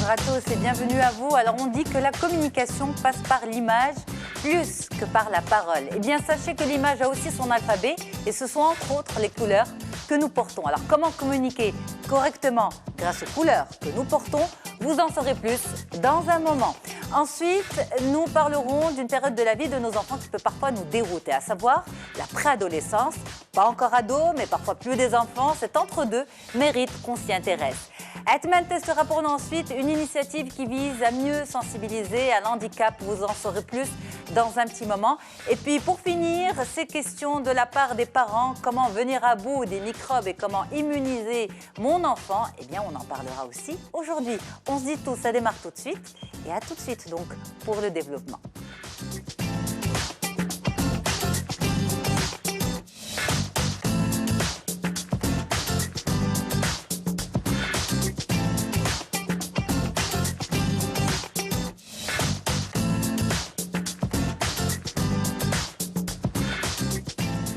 bonjour à tous et bienvenue à vous. Alors on dit que la communication passe par l'image plus que par la parole. Eh bien sachez que l'image a aussi son alphabet et ce sont entre autres les couleurs que nous portons. Alors comment communiquer correctement grâce aux couleurs que nous portons? Vous en saurez plus dans un moment. Ensuite, nous parlerons d'une période de la vie de nos enfants qui peut parfois nous dérouter, à savoir la préadolescence. Pas encore ado, mais parfois plus des enfants. Cet entre-deux mérite qu'on s'y intéresse. Atman testera pour nous ensuite une initiative qui vise à mieux sensibiliser à l'handicap. Vous en saurez plus dans un petit moment. Et puis pour finir, ces questions de la part des parents, comment venir à bout des microbes et comment immuniser mon enfant, eh bien on en parlera aussi aujourd'hui. On se dit tout, ça démarre tout de suite et à tout de suite donc pour le développement.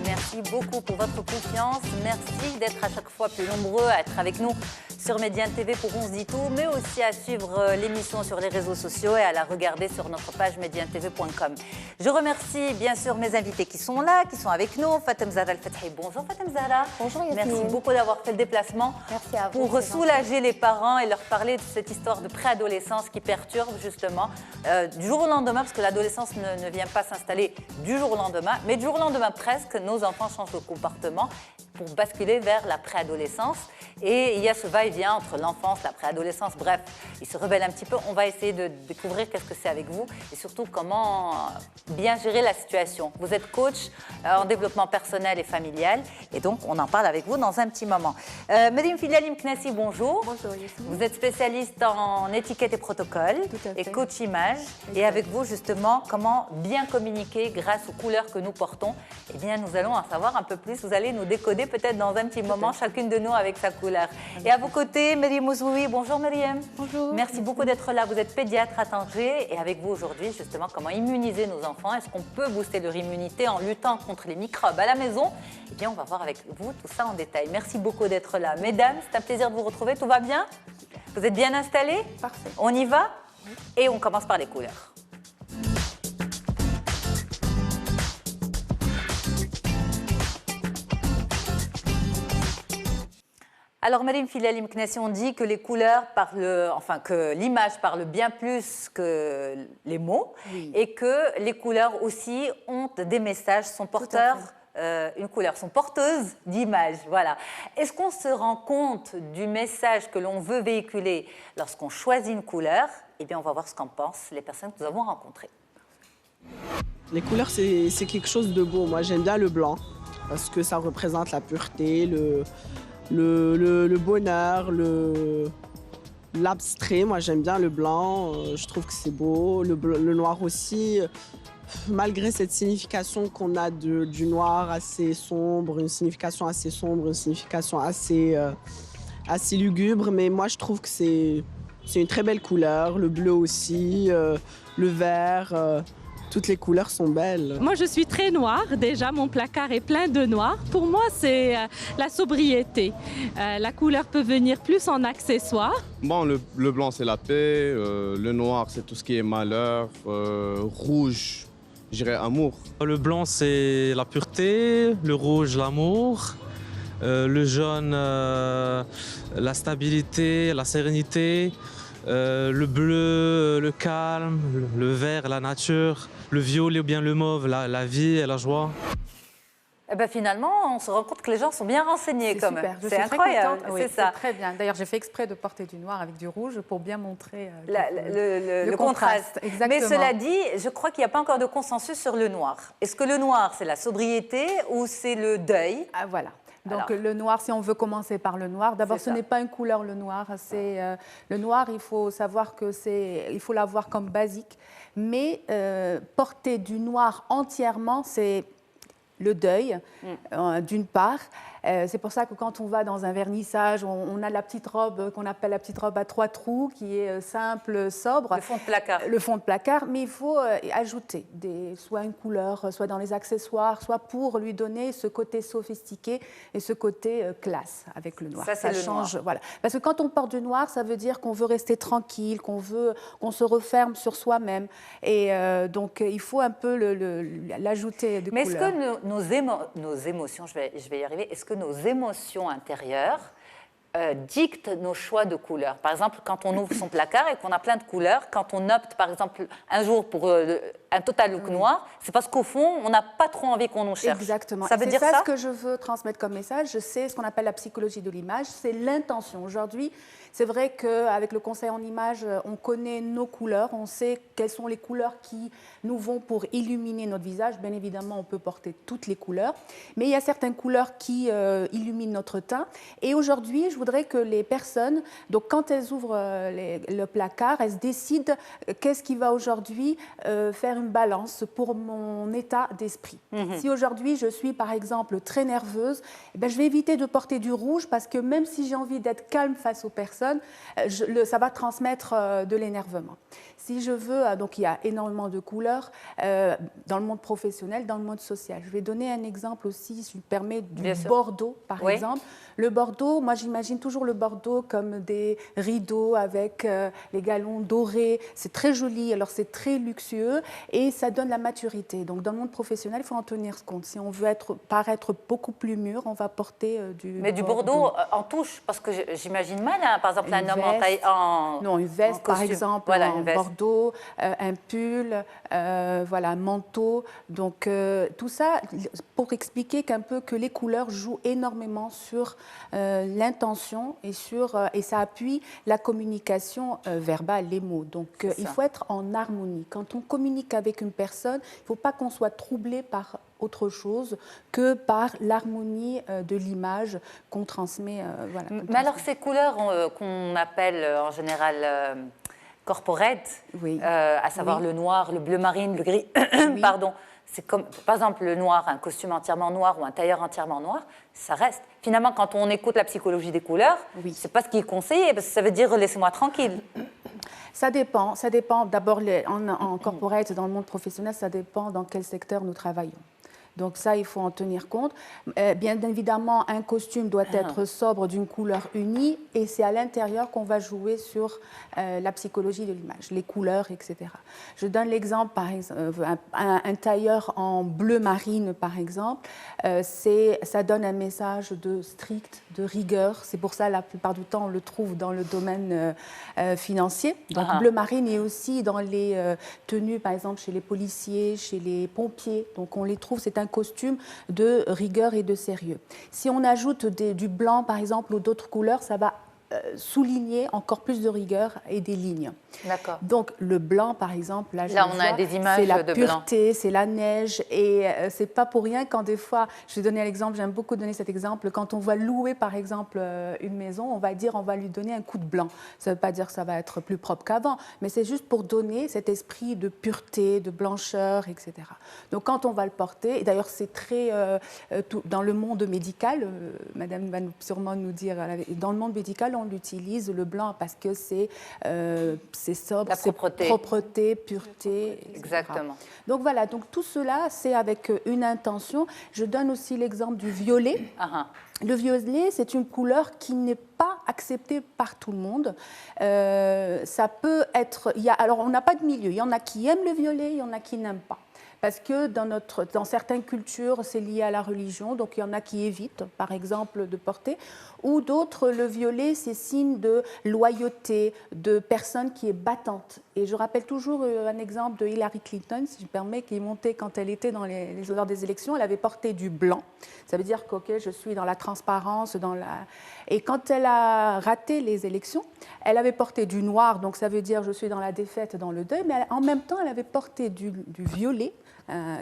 Merci beaucoup pour votre confiance. Merci d'être à chaque fois plus nombreux à être avec nous sur Médiane TV pour On se dit tout, mais aussi à suivre l'émission sur les réseaux sociaux et à la regarder sur notre page mediantv.com. Je remercie bien sûr mes invités qui sont là, qui sont avec nous. Fatem Zahra Al-Fathi. Bonjour Fatem Zahra. Bonjour Yasmine. Merci beaucoup d'avoir fait le déplacement. Merci à vous. Pour soulager les parents et leur parler de cette histoire de préadolescence qui perturbe justement du jour au lendemain, parce que l'adolescence ne vient pas s'installer du jour au lendemain, mais du jour au lendemain presque, nos enfants changent de comportement pour basculer vers la préadolescence. Et il y a ce va-et-vient entre l'enfance, la préadolescence, bref, ils se rebellent un petit peu. On va essayer de découvrir qu'est-ce que c'est avec vous et surtout comment bien gérer la situation. Vous êtes coach en développement personnel et familial et donc on en parle avec vous dans un petit moment. Madame Filali Mknassi, bonjour. Bonjour Yasmine. Vous êtes spécialiste en étiquette et protocole et coach image. Et avec vous justement, comment bien communiquer grâce aux couleurs que nous portons. Eh bien, nous allons en savoir un peu plus. Vous allez nous décoder peut-être dans un petit moment, chacune de nous avec sa couleur. Et à vos côtés, Myriam Ouzoui. Bonjour Myriam. Bonjour. Merci beaucoup d'être là. Vous êtes pédiatre à Tanger et avec vous aujourd'hui, justement, comment immuniser nos enfants. Est-ce qu'on peut booster leur immunité en luttant contre les microbes à la maison? Eh bien, on va voir avec vous tout ça en détail. Merci beaucoup d'être là. Mesdames, c'est un plaisir de vous retrouver. Tout va bien? Vous êtes bien installées? Parfait. On y va? Oui. Et on commence par les couleurs. Alors, Madame Filali Mknassi, on dit que les couleurs parlent, enfin que l'image parle bien plus que les mots, oui. Et que les couleurs aussi ont des messages, sont porteurs, une couleur, sont porteuses d'images. Voilà. Est-ce qu'on se rend compte du message que l'on veut véhiculer lorsqu'on choisit une couleur? Eh bien, on va voir ce qu'en pensent les personnes que nous avons rencontrées. Les couleurs, c'est quelque chose de beau. Moi, j'aime bien le blanc parce que ça représente la pureté, le bonheur, l'abstrait. Moi, j'aime bien le blanc, je trouve que c'est beau. Le noir aussi, malgré cette signification qu'on a du noir assez sombre, une signification assez sombre, une signification assez lugubre. Mais moi, je trouve que c'est une très belle couleur. Le bleu aussi, le vert. Toutes les couleurs sont belles. Moi, je suis très noire. Déjà, mon placard est plein de noir. Pour moi, c'est la sobriété. La couleur peut venir plus en accessoire. Bon, le blanc, c'est la paix. Le noir, c'est tout ce qui est malheur. Rouge, je dirais amour. Le blanc, c'est la pureté. Le rouge, l'amour. Le jaune, la stabilité, la sérénité. Le bleu, le calme. Le vert, la nature. Le violet ou bien le mauve, la vie et la joie. Eh ben finalement, on se rend compte que les gens sont bien renseignés quand même. C'est incroyable, oui, c'est ça. Très bien. D'ailleurs, j'ai fait exprès de porter du noir avec du rouge pour bien montrer le contraste. Exactement. Mais cela dit, je crois qu'il n'y a pas encore de consensus sur le noir. Est-ce que le noir, c'est la sobriété ou c'est le deuil? Ah, voilà. Donc le noir, si on veut commencer par le noir, d'abord ce n'est pas une couleur le noir. Le noir, il faut savoir que il faut l'avoir comme basique. Mais porter du noir entièrement, c'est le deuil, d'une part. C'est pour ça que quand on va dans un vernissage, on a la petite robe qu'on appelle la petite robe à 3 trous, qui est simple, sobre. Le fond de placard. Le fond de placard, mais il faut ajouter soit une couleur, soit dans les accessoires, soit pour lui donner ce côté sophistiqué et ce côté classe avec le noir. Ça, c'est le change, noir. voilà. Parce que quand on porte du noir, ça veut dire qu'on veut rester tranquille, qu'on se referme sur soi-même. Et donc, il faut un peu l'ajouter de Mais couleur. est-ce que nos émotions, je vais y arriver, est-ce que nos émotions intérieures dictent nos choix de couleurs? Par exemple, quand on ouvre son placard et qu'on a plein de couleurs, quand on opte, par exemple, un jour pour un total look noir, c'est parce qu'au fond, on n'a pas trop envie qu'on nous cherche. Exactement. Ça veut dire ça? C'est ça ce que je veux transmettre comme message. C'est ce qu'on appelle la psychologie de l'image, c'est l'intention. Aujourd'hui, c'est vrai qu'avec le conseil en images, on connaît nos couleurs, on sait quelles sont les couleurs qui nous vont pour illuminer notre visage. Bien évidemment, on peut porter toutes les couleurs, mais il y a certaines couleurs qui illuminent notre teint. Et aujourd'hui, je voudrais que les personnes, donc quand elles ouvrent le placard, elles se décident qu'est-ce qui va aujourd'hui faire une balance pour mon état d'esprit. Si aujourd'hui je suis par exemple très nerveuse, eh bien, je vais éviter de porter du rouge parce que même si j'ai envie d'être calme face aux personnes, ça va transmettre de l'énervement. Si je veux, donc il y a énormément de couleurs dans le monde professionnel, dans le monde social. Je vais donner un exemple aussi, si je me permets, du bordeaux par exemple. Le bordeaux, moi j'imagine toujours le bordeaux comme des rideaux avec les galons dorés. C'est très joli, alors c'est très luxueux et ça donne la maturité. Donc dans le monde professionnel, il faut en tenir compte. Si on veut paraître beaucoup plus mûr, on va porter du bordeaux en touche, parce que j'imagine mal, hein, par exemple, un homme Non, une veste par exemple, voilà, en bordeaux, un pull, voilà, un manteau. Donc tout ça pour expliquer qu'un peu que les couleurs jouent énormément sur l'intention et ça appuie la communication verbale, les mots. Donc il faut être en harmonie. Quand on communique avec une personne, il ne faut pas qu'on soit troublé par autre chose que par l'harmonie de l'image qu'on transmet. Voilà, mais alors ces couleurs qu'on appelle en général corporate, à savoir le noir, le bleu marine, le gris, pardon, c'est comme, par exemple, le noir, un costume entièrement noir ou un tailleur entièrement noir, ça reste. Finalement, quand on écoute la psychologie des couleurs, c'est pas ce qui est conseillé, parce que ça veut dire laissez-moi tranquille. Ça dépend. D'abord, en corporate, dans le monde professionnel, ça dépend dans quel secteur nous travaillons. Donc ça, il faut en tenir compte. Bien évidemment, un costume doit être sobre d'une couleur unie et c'est à l'intérieur qu'on va jouer sur la psychologie de l'image, les couleurs, etc. Je donne l'exemple, par exemple, un tailleur en bleu marine, par exemple, ça donne un message de strict, de rigueur. C'est pour ça, la plupart du temps, on le trouve dans le domaine financier. Donc bleu marine est aussi dans les tenues, par exemple, chez les policiers, chez les pompiers. Donc on les trouve, c'est un costume de rigueur et de sérieux. Si on ajoute du blanc, par exemple, ou d'autres couleurs, ça va souligner encore plus de rigueur et des lignes. D'accord. Donc le blanc, par exemple, là on a des images c'est la de pureté, c'est la neige, et c'est pas pour rien quand des fois, je vais donner l'exemple, j'aime beaucoup donner cet exemple, quand on va louer par exemple une maison, on va dire on va lui donner un coup de blanc. Ça veut pas dire que ça va être plus propre qu'avant, mais c'est juste pour donner cet esprit de pureté, de blancheur, etc. Donc quand on va le porter, et d'ailleurs c'est très dans le monde médical, Madame va sûrement nous dire, dans le monde médical on utilise le blanc parce que c'est sobre, c'est propreté, pureté, etc. Exactement. Donc voilà, donc tout cela, c'est avec une intention. Je donne aussi l'exemple du violet. Le violet, c'est une couleur qui n'est pas acceptée par tout le monde. Ça peut être... alors, on n'a pas de milieu. Il y en a qui aiment le violet, il y en a qui n'aiment pas. Parce que dans certaines cultures, c'est lié à la religion, donc il y en a qui évitent, par exemple, de porter. Ou d'autres, le violet, c'est signe de loyauté, de personne qui est battante. Et je rappelle toujours un exemple de Hillary Clinton, si je me permets, qui est montée quand elle était lors des élections, elle avait porté du blanc. Ça veut dire que je suis dans la transparence, Et quand elle a raté les élections, elle avait porté du noir, donc ça veut dire je suis dans la défaite, dans le deuil, mais en même temps, elle avait porté du violet.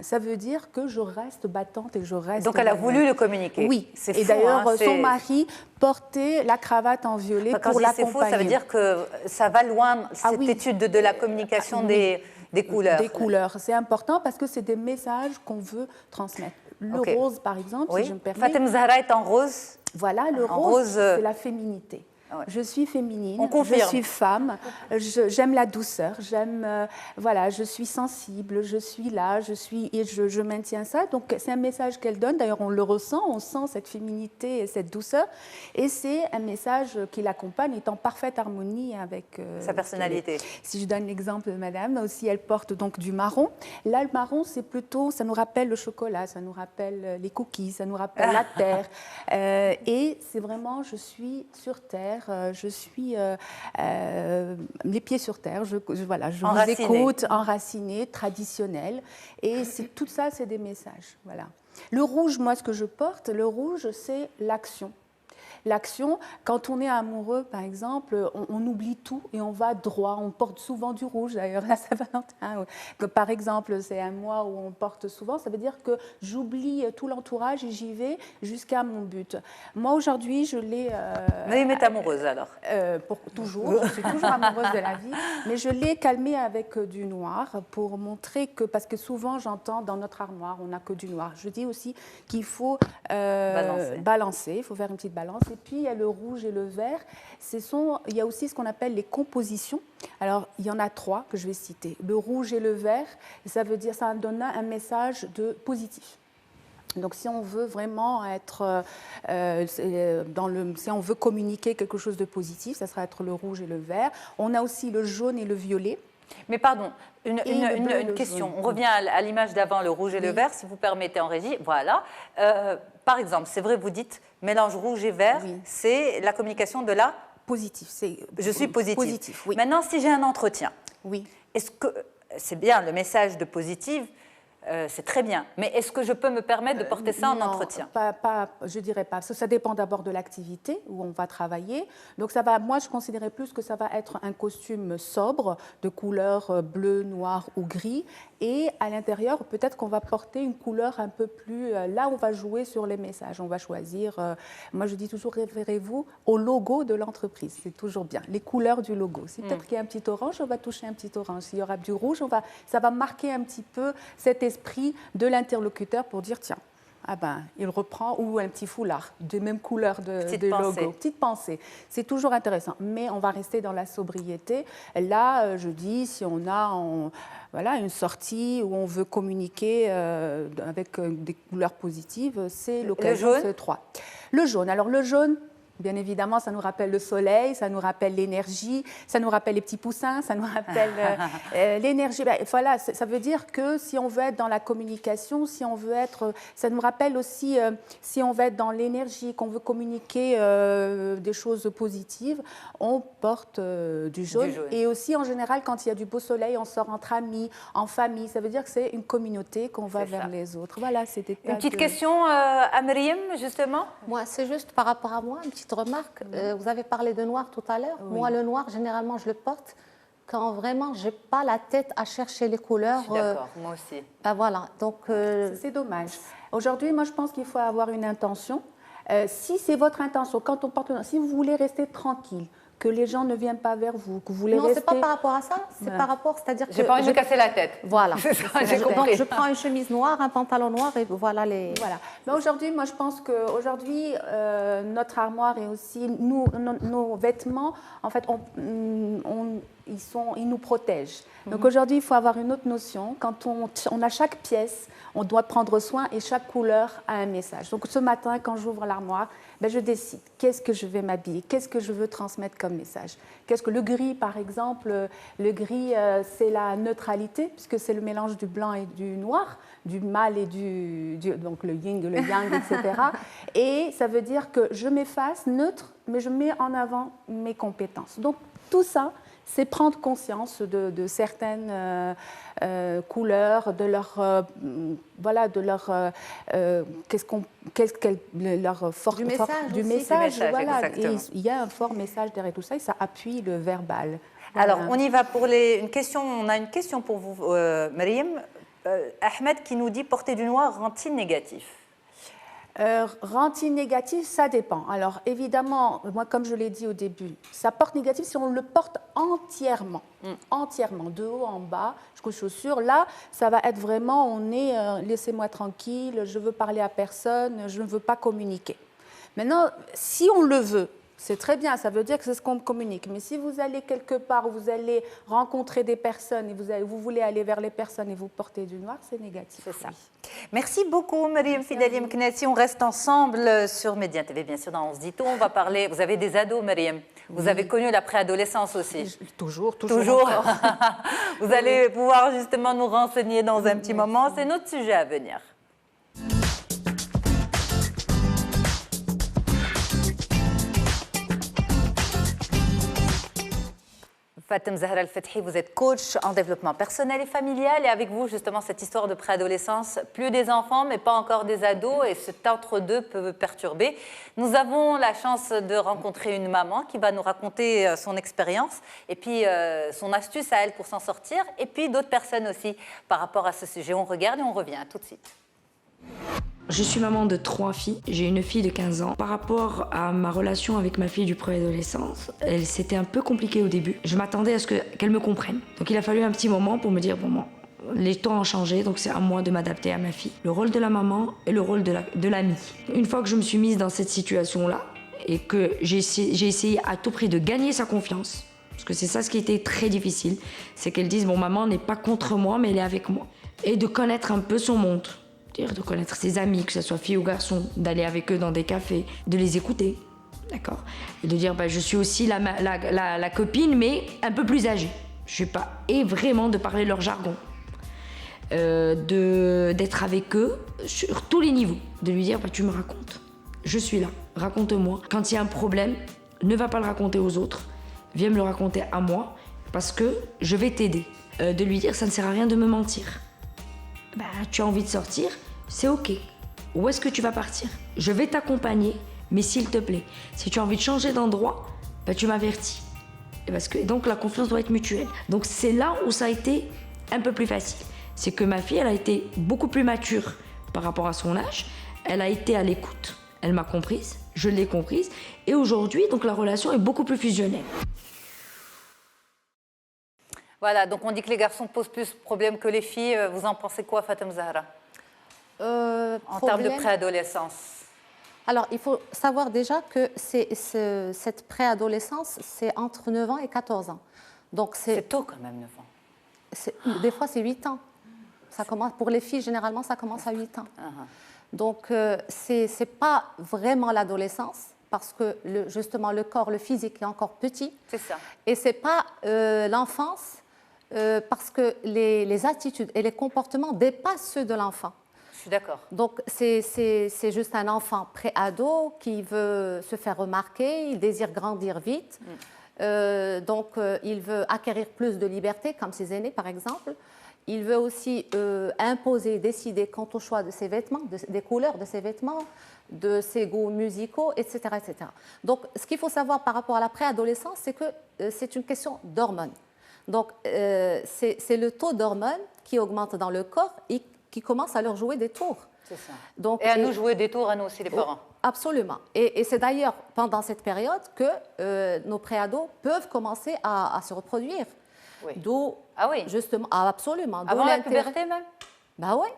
Ça veut dire que je reste battante et je reste... Donc elle a voulu le communiquer. Oui, et d'ailleurs son mari portait la cravate en violet pour l'accompagner. C'est faux, ça veut dire que ça va loin, cette étude de la communication des couleurs. Des couleurs, c'est important parce que c'est des messages qu'on veut transmettre. Le rose, par exemple, si je me permets. Fatem Zahra est en rose. Voilà, le rose, c'est la féminité. Ouais. Je suis féminine, On confirme. je suis femme, j'aime la douceur, voilà, je suis sensible, je suis là, je maintiens ça. Donc c'est un message qu'elle donne. D'ailleurs, on le ressent, on sent cette féminité et cette douceur. Et c'est un message qui l'accompagne, est en parfaite harmonie avec sa personnalité. Si je donne l'exemple de Madame, aussi, elle porte donc du marron. Là, le marron, c'est plutôt, ça nous rappelle le chocolat, ça nous rappelle les cookies, ça nous rappelle la terre. Et c'est vraiment, je suis sur terre. Je suis les pieds sur terre, je vous écoute, enracinée, traditionnelle. Et tout ça, c'est des messages. Voilà. Le rouge, moi, ce que je porte, le rouge, c'est l'action. L'action, quand on est amoureux, par exemple, on oublie tout et on va droit. On porte souvent du rouge, d'ailleurs, à Saint-Valentin. Par exemple, c'est un mois où on porte souvent. Ça veut dire que j'oublie tout l'entourage et j'y vais jusqu'à mon but. Moi, aujourd'hui, je l'ai... Mais est amoureuse, alors pour toujours. Je suis toujours amoureuse de la vie. Mais je l'ai calmée avec du noir pour montrer que... Parce que souvent, j'entends dans notre armoire, on n'a que du noir. Je dis aussi qu'il faut balancer. Il faut faire une petite balance. Et puis, il y a le rouge et le vert. Il y a aussi ce qu'on appelle les compositions. Alors, il y en a 3 que je vais citer. Le rouge et le vert, ça veut dire, ça donne un message de positif. Donc, si on veut vraiment être si on veut communiquer quelque chose de positif, ça sera être le rouge et le vert. On a aussi le jaune et le violet. Mais pardon, une question. Jaune. On revient à l'image d'avant, le rouge et le vert, si vous permettez en régie. Voilà. Par exemple, c'est vrai, vous dites mélange rouge et vert, c'est la communication de la... Positif. Je suis positive. Positif, oui. Maintenant, si j'ai un entretien, oui. Est-ce que c'est bien le message de positive, c'est très bien. Mais est-ce que je peux me permettre de porter ça en entretien ? Je ne dirais pas. Parce que ça dépend d'abord de l'activité où on va travailler. Donc, moi, je considérais plus que ça va être un costume sobre, de couleur bleu, noir ou gris. Et à l'intérieur, peut-être qu'on va porter une couleur un peu plus... Là, on va jouer sur les messages. On va choisir... moi, je dis toujours, référez-vous au logo de l'entreprise. C'est toujours bien. Les couleurs du logo. Si peut-être qu'il y a un petit orange, on va toucher un petit orange. S'il y aura du rouge, ça va marquer un petit peu cet esprit de l'interlocuteur pour dire, tiens, ah ben, il reprend, ou un petit foulard, de même couleur de logo. Petite pensée. C'est toujours intéressant. Mais on va rester dans la sobriété. Là, je dis, si on a une sortie où on veut communiquer avec des couleurs positives, c'est l'occasion de 3. Le jaune. Alors, le jaune, bien évidemment, ça nous rappelle le soleil, ça nous rappelle l'énergie, ça nous rappelle les petits poussins, ça nous rappelle l'énergie. Voilà, ça veut dire que si on veut être dans la communication, si on veut être... Ça nous rappelle aussi, si on veut être dans l'énergie, qu'on veut communiquer des choses positives, on porte du jaune. Et aussi, en général, quand il y a du beau soleil, on sort entre amis, en famille. Ça veut dire que c'est une communauté qu'on va vers les autres. Voilà, c'était une petite question à Myriam, justement. Moi, c'est juste par rapport à moi, une petite remarque. Vous avez parlé de noir tout à l'heure. Oui. Moi, le noir, généralement, je le porte quand vraiment, je n'ai pas la tête à chercher les couleurs. Je suis d'accord, moi aussi. Ben voilà, donc... C'est dommage. Aujourd'hui, moi, je pense qu'il faut avoir une intention. Si c'est votre intention, quand on porte... Si vous voulez rester tranquille, que les gens ne viennent pas vers vous, que vous voulez rester... Non, c'est pas par rapport à ça, c'est par rapport, c'est-à-dire que... J'ai pas envie de me casser la tête. Voilà. J'ai compris. Donc, je prends une chemise noire, un pantalon noir et voilà les... Voilà. Mais aujourd'hui, moi, je pense qu'aujourd'hui, notre armoire et aussi nos vêtements, en fait, ils nous protègent. Donc aujourd'hui, il faut avoir une autre notion. Quand on a chaque pièce, on doit prendre soin et chaque couleur a un message. Donc ce matin, quand j'ouvre l'armoire, je décide qu'est-ce que je vais m'habiller, qu'est-ce que je veux transmettre comme message. Qu'est-ce que le gris, par exemple, le gris, c'est la neutralité, puisque c'est le mélange du blanc et du noir, du mâle et donc le yin, le yang, etc. Et ça veut dire que je m'efface neutre, mais je mets en avant mes compétences. Donc tout ça, c'est prendre conscience de certaines couleurs, de leur du message. Voilà. Et il y a un fort message derrière tout ça et ça appuie le verbal. Voilà. Alors, on y va pour une question. On a une question pour vous, Myriam. Ahmed qui nous dit porter du noir rend-il négatif ? Rend-il négatif? Ça dépend. Alors évidemment, moi comme je l'ai dit au début, ça porte négatif si on le porte entièrement, entièrement, de haut en bas, jusqu'aux chaussures. Là, ça va être vraiment, on est, laissez-moi tranquille, je veux parler à personne, je ne veux pas communiquer. Maintenant, si on le veut, c'est très bien, ça veut dire que c'est ce qu'on communique. Mais si vous allez quelque part, vous allez rencontrer des personnes et vous voulez aller vers les personnes et vous portez du noir, c'est négatif. C'est ça. Merci beaucoup, Mariam Fidali Mknati. On reste ensemble sur Média TV, bien sûr, dans On se dit tout. On va parler. Vous avez des ados, Mariam. Vous avez connu la préadolescence aussi. Toujours. Encore. Vous allez pouvoir justement nous renseigner dans un petit moment. C'est notre sujet à venir. Fatem Zahra Al-Fethi, vous êtes coach en développement personnel et familial et avec vous justement cette histoire de préadolescence, plus des enfants mais pas encore des ados et cet entre-deux peut perturber. Nous avons la chance de rencontrer une maman qui va nous raconter son expérience et puis son astuce à elle pour s'en sortir et puis d'autres personnes aussi par rapport à ce sujet. On regarde et on revient tout de suite. Je suis maman de 3 filles, j'ai une fille de 15 ans. Par rapport à ma relation avec ma fille du préadolescence, c'était un peu compliqué au début. Je m'attendais à ce qu'elle me comprenne. Donc il a fallu un petit moment pour me dire, bon, les temps ont changé, donc c'est à moi de m'adapter à ma fille. Le rôle de la maman et le rôle de l'amie. Une fois que je me suis mise dans cette situation-là, et que j'ai essayé à tout prix de gagner sa confiance, parce que c'est ça ce qui était très difficile, c'est qu'elle dise, bon, maman n'est pas contre moi, mais elle est avec moi. Et de connaître un peu son monde. De connaître ses amis, que ce soit filles ou garçons, d'aller avec eux dans des cafés, de les écouter, d'accord? Et de dire, je suis aussi la copine, mais un peu plus âgée. Je suis pas... Et vraiment de parler leur jargon. D'être avec eux sur tous les niveaux. De lui dire, tu me racontes. Je suis là, raconte-moi. Quand il y a un problème, ne va pas le raconter aux autres. Viens me le raconter à moi, parce que je vais t'aider. De lui dire, ça ne sert à rien de me mentir. Tu as envie de sortir, c'est ok. Où est-ce que tu vas partir? Je vais t'accompagner, mais s'il te plaît, si tu as envie de changer d'endroit, tu m'avertis. Et donc la confiance doit être mutuelle. Donc c'est là où ça a été un peu plus facile. C'est que ma fille, elle a été beaucoup plus mature par rapport à son âge. Elle a été à l'écoute. Elle m'a comprise, je l'ai comprise. Et aujourd'hui, donc la relation est beaucoup plus fusionnelle. Voilà, donc on dit que les garçons posent plus de problèmes que les filles. Vous en pensez quoi, Fatem Zahra? En termes de préadolescence? Alors, il faut savoir déjà que cette préadolescence, c'est entre 9 ans et 14 ans. Donc c'est tôt quand même, 9 ans. Des fois, c'est 8 ans. Ça commence, pour les filles, généralement, ça commence à 8 ans. Donc, c'est pas vraiment l'adolescence, parce que justement, le corps, le physique est encore petit. C'est ça. Et c'est pas l'enfance, parce que les attitudes et les comportements dépassent ceux de l'enfant. Je suis d'accord. Donc, c'est juste un enfant pré-ado qui veut se faire remarquer, il désire grandir vite. Donc, il veut acquérir plus de liberté, comme ses aînés, par exemple. Il veut aussi imposer, décider quant au choix de ses vêtements, des couleurs de ses vêtements, de ses goûts musicaux, etc., etc. Donc, ce qu'il faut savoir par rapport à la préadolescence, c'est que c'est une question d'hormones. Donc, c'est le taux d'hormones qui augmente dans le corps et qui commence à leur jouer des tours. C'est ça. Donc, et à nous jouer des tours, à nous aussi, les parents. Absolument. Et c'est d'ailleurs pendant cette période que nos préados peuvent commencer à se reproduire. Oui. D'où, justement, absolument. Avant la puberté même? Oui.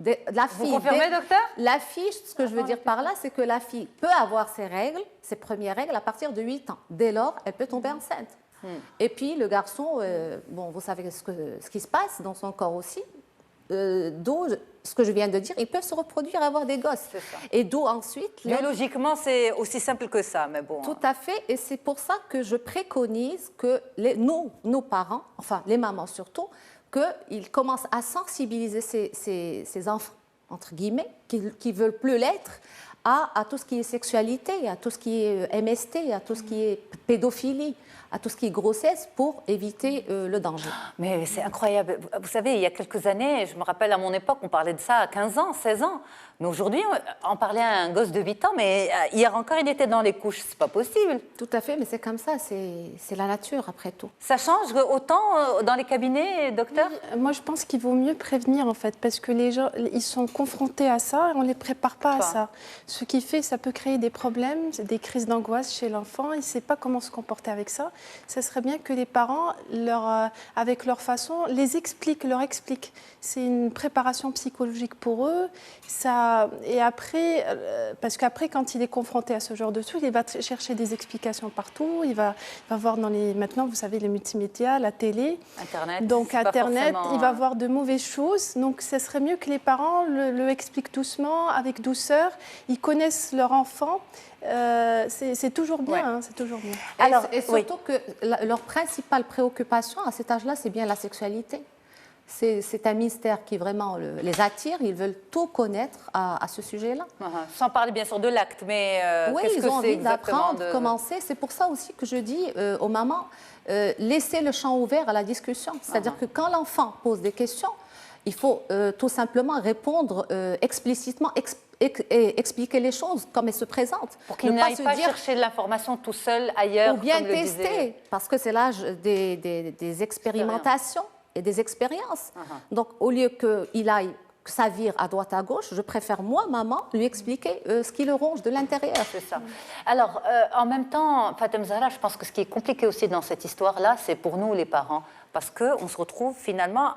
Vous confirmez, docteur? La fille, ce que je veux dire par là, c'est que la fille peut avoir ses règles, ses premières règles, à partir de 8 ans. Dès lors, elle peut tomber enceinte. Et puis, le garçon, vous savez ce qui se passe dans son corps aussi, d'où ce que je viens de dire, ils peuvent se reproduire et avoir des gosses. C'est ça. Et d'où ensuite... Biologiquement, c'est aussi simple que ça, mais bon... Tout à fait, et c'est pour ça que je préconise que nos parents, enfin les mamans surtout, qu'ils commencent à sensibiliser ces enfants, entre guillemets, qui ne veulent plus l'être, à tout ce qui est sexualité, à tout ce qui est MST, à tout ce qui est pédophilie, à tout ce qui est grossesse pour éviter le danger. Mais c'est incroyable. Vous savez, il y a quelques années, je me rappelle à mon époque, on parlait de ça à 15 ans, 16 ans. Mais aujourd'hui, on parlait à un gosse de 8 ans, mais hier encore, il était dans les couches. C'est pas possible. Tout à fait, mais c'est comme ça, c'est la nature après tout. Ça change autant dans les cabinets, docteur? Oui, moi, je pense qu'il vaut mieux prévenir, en fait, parce que les gens, ils sont confrontés à ça et on ne les prépare pas à ça. Ce qui fait, ça peut créer des problèmes, des crises d'angoisse chez l'enfant. Il ne sait pas comment se comporter avec ça. Ça serait bien que les parents, avec leur façon, leur expliquent. C'est une préparation psychologique pour eux. Et après, parce qu'après, quand il est confronté à ce genre de trucs, il va chercher des explications partout. Il va voir maintenant, vous savez, les multimédias, la télé. Internet. Donc, Internet, forcément... il va voir de mauvaises choses. Donc, ce serait mieux que les parents le expliquent doucement, avec douceur. Ils connaissent leur enfant. C'est toujours bien, c'est toujours bien. Alors, et surtout que leur principale préoccupation à cet âge-là, c'est bien la sexualité. C'est un mystère qui vraiment les attire. Ils veulent tout connaître à ce sujet-là. Sans parler bien sûr de l'acte, mais oui, ils ont envie d'apprendre, de commencer. C'est pour ça aussi que je dis aux mamans, laissez le champ ouvert à la discussion. C'est-à-dire que quand l'enfant pose des questions, il faut tout simplement répondre explicitement, expliquer les choses comme elles se présentent. Pour qu'il n'aille pas chercher de l'information tout seul ailleurs. Ou bien comme tester, parce que c'est l'âge des expérimentations et des expériences. Donc, au lieu qu'il aille, que ça vire à droite à gauche, je préfère, moi, maman, lui expliquer ce qui le ronge de l'intérieur. C'est ça. Alors, en même temps, Fatem Zahra, je pense que ce qui est compliqué aussi dans cette histoire-là, c'est pour nous, les parents, parce qu'on se retrouve finalement...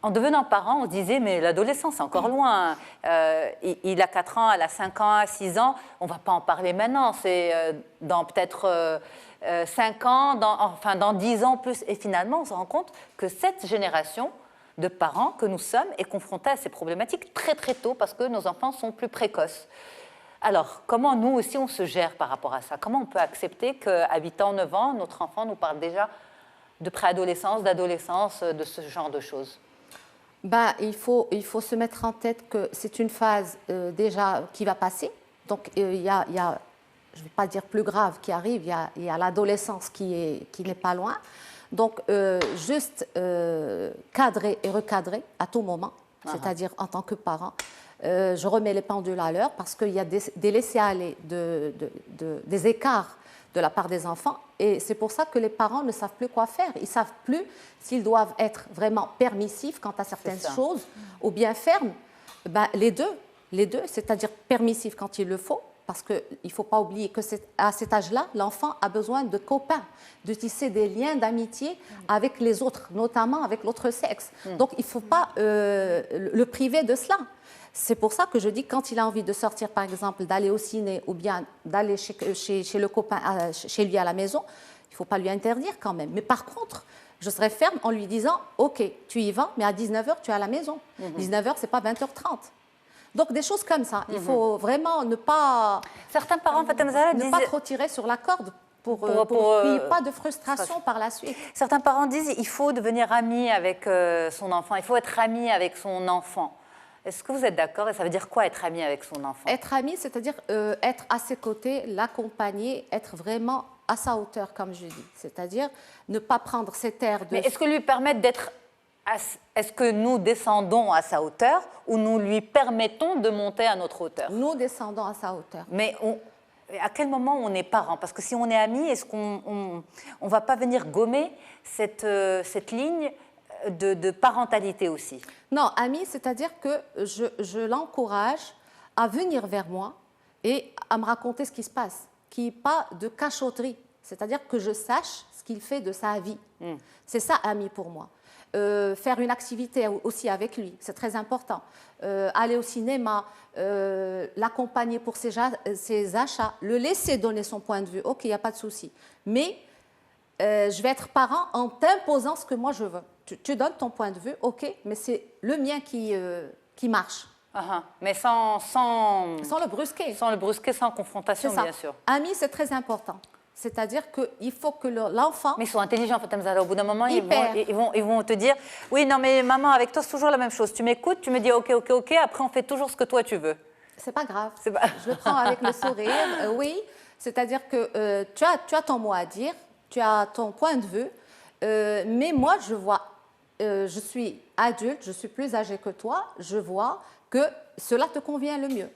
En devenant parent, on se disait, mais l'adolescence, c'est encore loin. Il a 4 ans, elle a 5 ans, 6 ans. On ne va pas en parler maintenant. C'est dans peut-être 5 ans, dans 10 ans plus. Et finalement, on se rend compte que cette génération de parents que nous sommes est confrontée à ces problématiques très, très tôt parce que nos enfants sont plus précoces. Alors, comment nous aussi, on se gère par rapport à ça? Comment on peut accepter qu'à 8 ans, 9 ans, notre enfant nous parle déjà de préadolescence, d'adolescence, de ce genre de choses? Il faut se mettre en tête que c'est une phase déjà qui va passer. Donc, il y a, je ne vais pas dire plus grave qui arrive, il y a l'adolescence qui n'est pas loin. Donc, juste cadrer et recadrer à tout moment, c'est-à-dire en tant que parent. Je remets les pendules à l'heure parce qu'il y a des laissés-aller, des écarts de la part des enfants. Et c'est pour ça que les parents ne savent plus quoi faire. Ils ne savent plus s'ils doivent être vraiment permissifs quant à certaines choses ou bien fermes. Les deux, c'est-à-dire permissifs quand il le faut, parce qu'il ne faut pas oublier qu'à cet âge-là, l'enfant a besoin de copains, de tisser des liens d'amitié avec les autres, notamment avec l'autre sexe. Donc, il ne faut pas le priver de cela. C'est pour ça que je dis, quand il a envie de sortir, par exemple, d'aller au ciné ou bien d'aller chez le copain, chez lui à la maison, il ne faut pas lui interdire quand même. Mais par contre, je serai ferme en lui disant, OK, tu y vas, mais à 19h, tu es à la maison. 19h, ce n'est pas 20h30. Donc, des choses comme ça. Il faut vraiment ne pas... Certains parents, Fatem Zahra, ne pas trop tirer sur la corde pour qu'il n'y ait pas de frustration par la suite. Certains parents disent qu'il faut devenir ami avec son enfant, il faut être ami avec son enfant. Est-ce que vous êtes d'accord? Et ça veut dire quoi être ami avec son enfant? Être ami, c'est-à-dire être à ses côtés, l'accompagner, être vraiment à sa hauteur, comme je dis. C'est-à-dire ne pas prendre cet air de... Mais est-ce que lui permettre d'être... Est-ce que nous descendons à sa hauteur ou nous lui permettons de monter à notre hauteur? Nous descendons à sa hauteur. Mais à quel moment on est parent? Parce que si on est amis, est-ce qu'on ne va pas venir gommer cette ligne de parentalité aussi? Non, ami, c'est-à-dire que je l'encourage à venir vers moi et à me raconter ce qui se passe, qu'il n'y ait pas de cachotterie, c'est-à-dire que je sache ce qu'il fait de sa vie. C'est ça, ami, pour moi. Faire une activité aussi avec lui, c'est très important. Aller au cinéma, l'accompagner pour ses achats, le laisser donner son point de vue, ok, il n'y a pas de souci. Mais je vais être parent en t'imposant ce que moi je veux. Tu donnes ton point de vue, ok, mais c'est le mien qui marche. Mais sans le brusquer. Sans le brusquer, sans confrontation, bien sûr. Ami, c'est très important. C'est-à-dire qu'il faut que l'enfant... Mais ils sont intelligents, Fatem Zahra. Au bout d'un moment, ils vont te dire « Oui, non, mais maman, avec toi, c'est toujours la même chose. Tu m'écoutes, tu me dis ok, après on fait toujours ce que toi tu veux. » C'est pas grave. Pas... Je le prends avec le sourire, oui. C'est-à-dire que tu as ton mot à dire, tu as ton point de vue, mais moi, je vois, je suis adulte, je suis plus âgée que toi, je vois que cela te convient le mieux.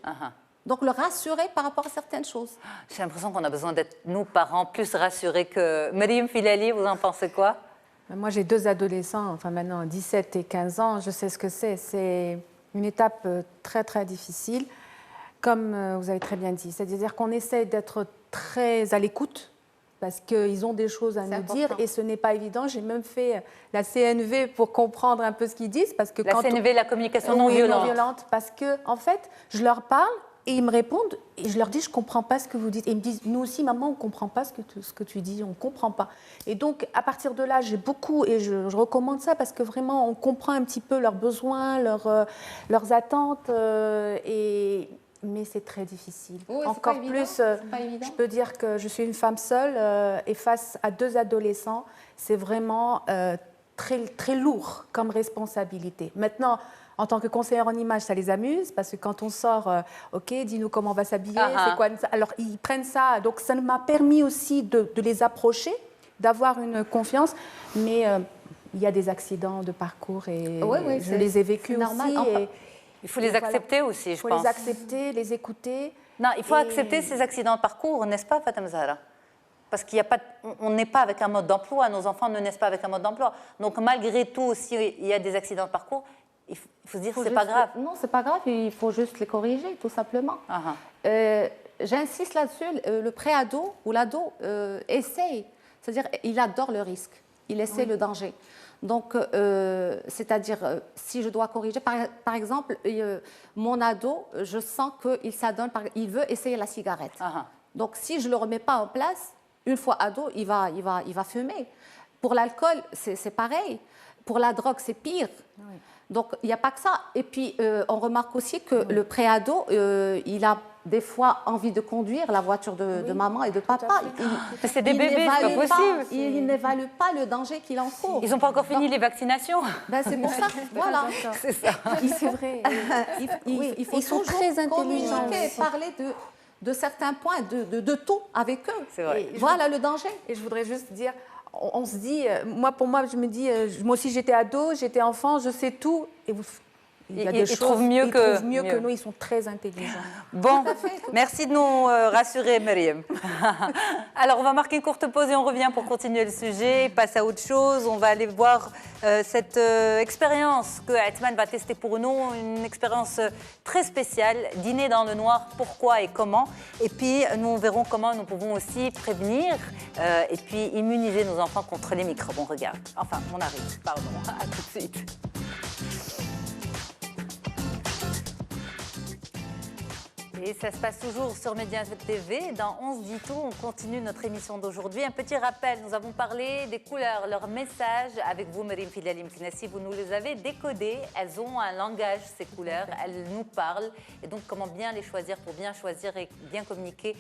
Donc, le rassurer par rapport à certaines choses. J'ai l'impression qu'on a besoin d'être, nous, parents, plus rassurés que... Maryam Filali, vous en pensez quoi? Moi, j'ai 2 adolescents, enfin maintenant 17 et 15 ans, je sais ce que c'est. C'est une étape très, très difficile, comme vous avez très bien dit. C'est-à-dire qu'on essaie d'être très à l'écoute, parce qu'ils ont des choses à nous dire et ce n'est pas évident. J'ai même fait la CNV pour comprendre un peu ce qu'ils disent. Parce que la CNV, la communication non violente. Non violente. Parce que, en fait, je leur parle et ils me répondent et je leur dis, je ne comprends pas ce que vous dites. Et ils me disent, nous aussi, maman, on ne comprend pas ce que tu dis, on ne comprend pas. Et donc, à partir de là, j'ai beaucoup, et je recommande ça parce que vraiment, on comprend un petit peu leurs besoins, leurs attentes. Mais c'est très difficile. Oui, encore plus, je peux dire que je suis une femme seule et face à 2 adolescents, c'est vraiment très, très lourd comme responsabilité. Maintenant, en tant que conseillère en image, ça les amuse parce que quand on sort, OK, dis-nous comment on va s'habiller, c'est quoi ça? Alors, ils prennent ça. Donc, ça m'a permis aussi de les approcher, d'avoir une confiance. Mais il y a des accidents de parcours et je les ai vécus aussi. Il faut les accepter aussi, je pense. Il faut les accepter, les écouter. Non, il faut accepter ces accidents de parcours, n'est-ce pas, Fatem Zahra? Parce qu'il y a pas, on n'est pas avec un mode d'emploi, nos enfants ne naissent pas avec un mode d'emploi. Donc, malgré tout, s'il y a des accidents de parcours, il faut se dire que ce n'est pas grave. Non, ce n'est pas grave, il faut juste les corriger, tout simplement. J'insiste là-dessus, le pré-ado ou l'ado essaye, c'est-à-dire il adore le risque, il essaie le danger. Donc, c'est-à-dire, si je dois corriger, par exemple, mon ado, je sens qu'il s'adonne, il veut essayer la cigarette. Donc, si je ne le remets pas en place, une fois ado, il va fumer. Pour l'alcool, c'est pareil. Pour la drogue, c'est pire. Donc, il n'y a pas que ça. Et puis, on remarque aussi que le pré-ado, il a des fois envie de conduire la voiture de maman et de papa. C'est des bébés, c'est pas possible. Il n'évalue pas le danger qu'il encourt. Ils n'ont pas encore fini les vaccinations. Ben, c'est pour ça, voilà. C'est ça. C'est vrai. Il faut ils sont très intelligents. Parler de certains points, de tout avec eux. C'est vrai. Voilà le danger. Et je voudrais juste dire, on se dit, pour moi, je me dis, moi aussi j'étais ado, j'étais enfant, je sais tout. Et il y a des choses, ils trouvent mieux que nous, ils sont très intelligents. Bon, merci de nous rassurer, Maryam. Alors, on va marquer une courte pause et on revient pour continuer le sujet, passer à autre chose. On va aller voir cette expérience que Athman va tester pour nous, une expérience très spéciale, dîner dans le noir, pourquoi et comment. Et puis, nous verrons comment nous pouvons aussi prévenir et puis immuniser nos enfants contre les microbes. On regarde. Enfin, on arrive, pardon. À tout de suite. Et ça se passe toujours sur Média TV. Dans On se dit tout, on continue notre émission d'aujourd'hui. Un petit rappel, nous avons parlé des couleurs, leurs messages avec vous, Maryam Filali Mknessi. Vous nous les avez décodées. Elles ont un langage, ces couleurs. Elles nous parlent. Et donc, comment bien les choisir pour bien choisir et bien communiquer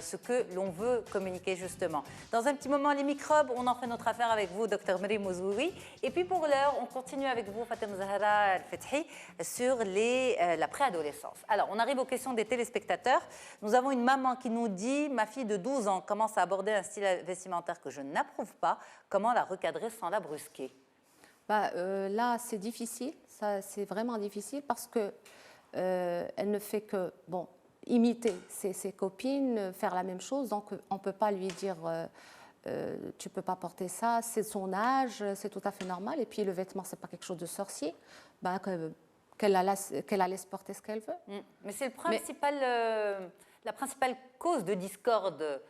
ce que l'on veut communiquer, justement. Dans un petit moment, les microbes, on en fait notre affaire avec vous, Dr Maryam Ouzouiri. Et puis, pour l'heure, on continue avec vous, Fatem Zahra Al-Fethi, sur la préadolescence. Alors, on arrive aux questions des téléspectateurs. Nous avons une maman qui nous dit « Ma fille de 12 ans commence à aborder un style vestimentaire que je n'approuve pas. Comment la recadrer sans la brusquer ?» Là, c'est difficile. C'est vraiment difficile parce que elle ne fait que imiter ses copines, faire la même chose. Donc, on ne peut pas lui dire tu ne peux pas porter ça, c'est son âge, c'est tout à fait normal. Et puis, le vêtement, ce n'est pas quelque chose de sorcier. Qu'elle la laisse porter ce qu'elle veut. Mais c'est la principale cause de discorde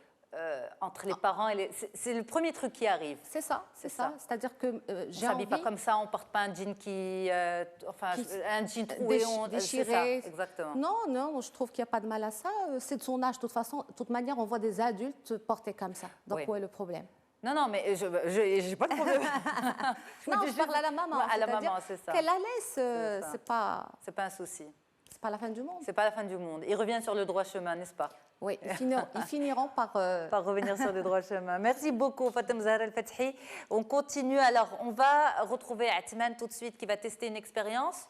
entre les parents et c'est le premier truc qui arrive. C'est ça. C'est-à-dire que on ne s'habille pas comme ça, on ne porte pas un jean un jean troué, déchiré. Exactement. Non, je trouve qu'il n'y a pas de mal à ça. C'est de son âge. De toute manière, on voit des adultes porter comme ça. Donc, où est le problème? Non, mais je n'ai pas de problème. Non, je parle à la maman. À la maman, c'est ça. Qu'elle la laisse, c'est pas un souci. pas la fin du monde. C'est pas la fin du monde. Ils reviennent sur le droit chemin, n'est-ce pas? Oui, ils finiront par revenir sur le droit chemin. Merci beaucoup, Fatem Zahra El-Fathi. On continue. Alors, on va retrouver Atman tout de suite qui va tester une expérience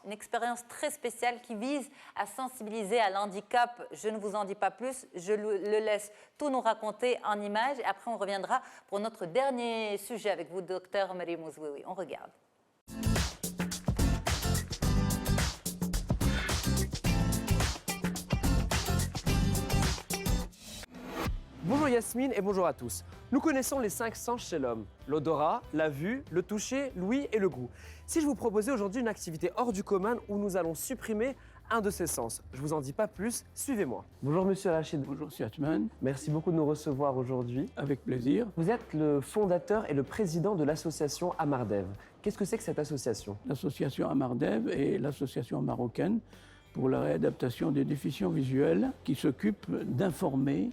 très spéciale qui vise à sensibiliser à l'handicap. Je ne vous en dis pas plus, je le laisse tout nous raconter en images. Et après, on reviendra pour notre dernier sujet avec vous, docteur Marie Mouzououi. On regarde. Bonjour Yasmine et bonjour à tous. Nous connaissons les 5 sens chez l'homme. L'odorat, la vue, le toucher, l'ouïe et le goût. Si je vous proposais aujourd'hui une activité hors du commun où nous allons supprimer un de ces sens, je vous en dis pas plus, suivez-moi. Bonjour Monsieur Rachid. Bonjour Monsieur Atman. Merci beaucoup de nous recevoir aujourd'hui. Avec plaisir. Vous êtes le fondateur et le président de l'association Amardev. Qu'est-ce que c'est que cette association? L'association Amardev est l'association marocaine pour la réadaptation des déficients visuels qui s'occupe d'informer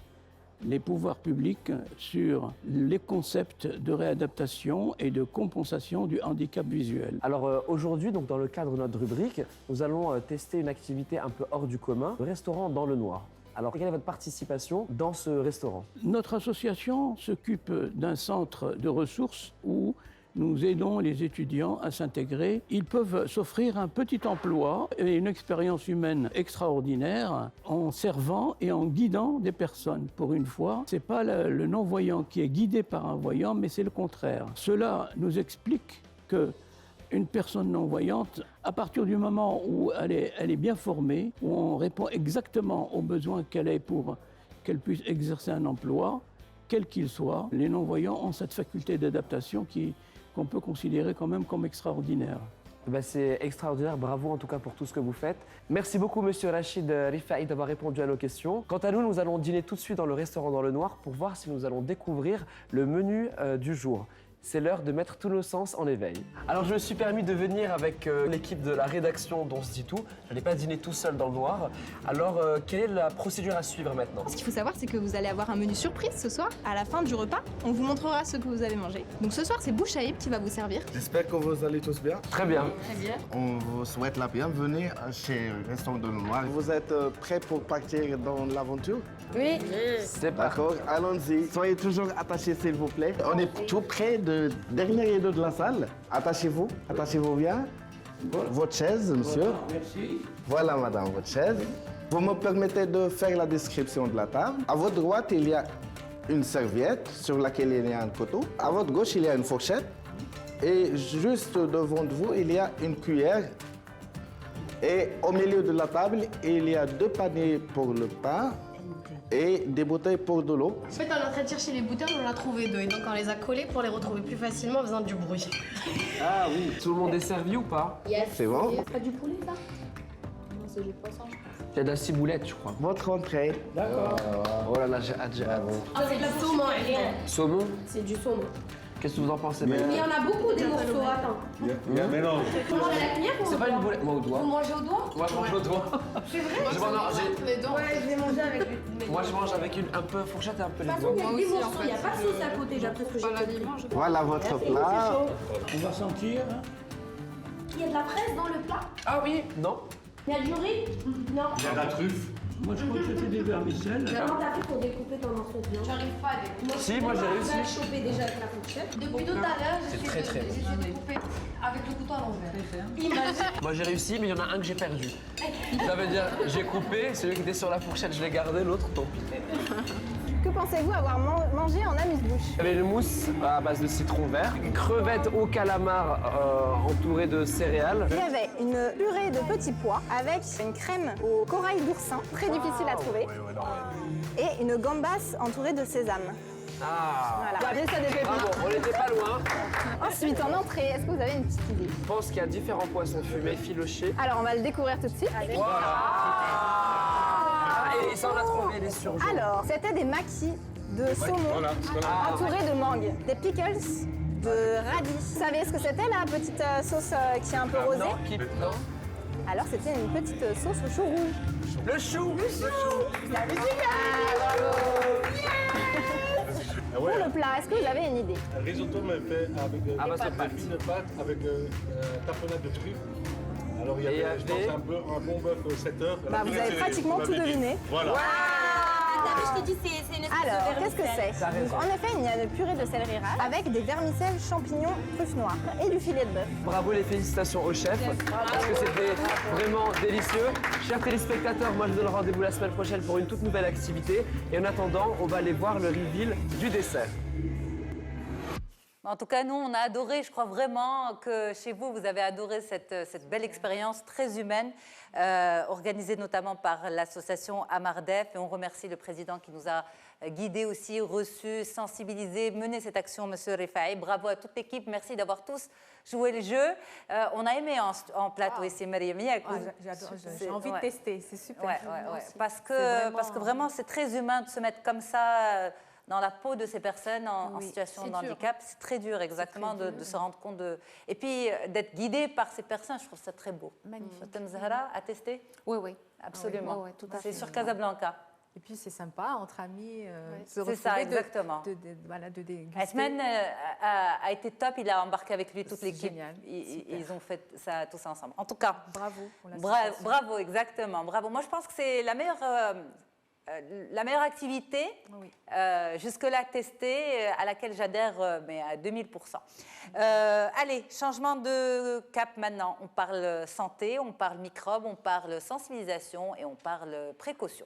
les pouvoirs publics sur les concepts de réadaptation et de compensation du handicap visuel. Alors aujourd'hui, donc dans le cadre de notre rubrique, nous allons tester une activité un peu hors du commun, le restaurant dans le noir. Alors, quelle est votre participation dans ce restaurant? Notre association s'occupe d'un centre de ressources où nous aidons les étudiants à s'intégrer. Ils peuvent s'offrir un petit emploi et une expérience humaine extraordinaire en servant et en guidant des personnes. Pour une fois, ce n'est pas le non-voyant qui est guidé par un voyant, mais c'est le contraire. Cela nous explique qu'une personne non-voyante, à partir du moment où elle est bien formée, où on répond exactement aux besoins qu'elle a pour qu'elle puisse exercer un emploi, quel qu'il soit, les non-voyants ont cette faculté d'adaptation qu'on peut considérer quand même comme extraordinaire. C'est extraordinaire, bravo en tout cas pour tout ce que vous faites. Merci beaucoup Monsieur Rachid Rifaï d'avoir répondu à nos questions. Quant à nous, nous allons dîner tout de suite dans le restaurant dans le noir pour voir si nous allons découvrir le menu du jour. C'est l'heure de mettre tous nos sens en éveil. Alors je me suis permis de venir avec l'équipe de la rédaction d'On se dit tout. Je n'allais pas dîner tout seul dans le noir. Alors quelle est la procédure à suivre maintenant? Ce qu'il faut savoir, c'est que vous allez avoir un menu surprise ce soir. À la fin du repas, on vous montrera ce que vous avez mangé. Donc ce soir, c'est Bouchaïb qui va vous servir. J'espère que vous allez tous bien. Très bien. Très bien. On vous souhaite la bienvenue chez le restaurant dans le noir. Vous êtes prêts pour partir dans l'aventure? Oui. C'est parti. D'accord, allons-y. Soyez toujours attachés s'il vous plaît. On est tout près de dernier rideau de la salle. Attachez-vous bien. Votre chaise, monsieur. Voilà, merci. Voilà, madame, votre chaise. Vous me permettez de faire la description de la table. À votre droite, il y a une serviette sur laquelle il y a un couteau. À votre gauche, il y a une fourchette. Et juste devant vous, il y a une cuillère. Et au milieu de la table, il y a 2 paniers pour le pain et des bouteilles pour de l'eau. En fait, on est en train de chercher les bouteilles, on en a trouvé 2. Et donc, on les a collées pour les retrouver plus facilement en faisant du bruit. Ah oui. Tout le monde est servi ou pas? Yes. C'est bon? Pas du poulet, là? Non, c'est du poisson, je pense. Il y a de la ciboulette, je crois. Votre entrée. D'accord. Oh là là, j'ai hâte, j'ai hâte. Ah, c'est de la saumon, rien. Saumon? C'est du saumon. Qu'est-ce que vous en pensez? Mais il y en a beaucoup des morceaux, attends. Il y a un mélange. Vous mangez à la cuillère ou au C'est pas doigt? une boulette, moi au doigt. Vous mangez au doigt? Moi je mange au doigt. C'est vrai? Moi, je mange- les dents. Ouais, je vais manger avec les Moi je mange avec un peu fourchette et un peu les De toute doigts. façon, il y a des morceaux, il n'y a pas de sauce à côté, d'après ce que j'ai compris. Voilà votre plat. On va sentir. Hein. Il y a de la fraise dans le plat? Ah oui? Non. Il y a du riz? Non. Il y a de la truffe. Moi, je crois que c'était des vermicelles. Comment t'as fait pour découper ton morceau de viande? J'arrive pas à découper. Si, moi, j'ai réussi. Je vais choper déjà avec la fourchette. Depuis tout à l'heure, j'essaie de découper avec le couteau à l'envers. Imagine. Moi j'ai réussi, mais il y en a un que j'ai perdu. Ça veut dire, j'ai coupé, celui qui était sur la fourchette, je l'ai gardé, l'autre, tant pis. Que pensez-vous avoir mangé en amuse-bouche? Il y avait une mousse à base de citron vert, crevettes au calamar entourées de céréales. Il y avait une purée de petits pois avec une crème au corail d'oursin, très difficile à trouver, et une gambasse entourée de sésame. Ah. Voilà. Après ça des Bravo, on n'était pas loin. Ensuite, en entrée, est-ce que vous avez une petite idée? Je pense qu'il y a différents poissons fumés, filochés. Alors, on va le découvrir tout de suite. Voilà. Ah, et ça, on a trouvé les surgelés. Alors, c'était des maquis de saumon entourés de mangue, des pickles, de radis. Vous savez ce que c'était la petite sauce qui est un peu rosée? Non. Alors, c'était une petite sauce au chou rouge. Le chou. Vous avez dit bravo. Pour le plat, est-ce que vous avez une idée? Un risotto mais fait avec une pâte avec tapenade de truffes, Alors il y avait, je pense, un bon bœuf 7 heures. Bah, vous avez pratiquement tout deviné. Voilà. Je te dis, c'est une espèce alors, qu'est-ce que c'est? Donc, en effet, il y a une purée de céleri rase avec des vermicelles, champignons, truffes noires et du filet de bœuf. Bravo, les félicitations au chef, parce que c'était vraiment délicieux. Chers téléspectateurs, moi je vous donne rendez-vous la semaine prochaine pour une toute nouvelle activité. Et en attendant, on va aller voir le reveal du dessert. En tout cas, nous, on a adoré. Je crois vraiment que chez vous, vous avez adoré cette belle expérience très humaine, organisée notamment par l'association Amardef. Et on remercie le président qui nous a guidés aussi, reçus, sensibilisés, mené cette action, Monsieur Rifaï. Bravo à toute l'équipe. Merci d'avoir tous joué le jeu. On a aimé en plateau ici, Mariam. J'ai envie de tester, c'est super. Parce que vraiment, c'est très humain de se mettre comme ça dans la peau de ces personnes en situation de handicap. C'est très dur, exactement, de se rendre compte de... Et puis, d'être guidé par ces personnes, je trouve ça très beau. Magnifique. Mme Zahra, à tester? Oui, oui. Absolument. Oui, tout à c'est fait. sur Casablanca. Et puis, c'est sympa, entre amis, c'est ça, exactement. De déguster. Asman a été top, il a embarqué avec lui toute l'équipe. Ils ont fait ça tous ensemble. En tout cas, bravo. Bravo, exactement. Bravo. Moi, je pense que c'est la meilleure activité, jusque-là testée, à laquelle j'adhère, mais à 2000%. Allez, changement de cap maintenant. On parle santé, on parle microbes, on parle sensibilisation et on parle précaution.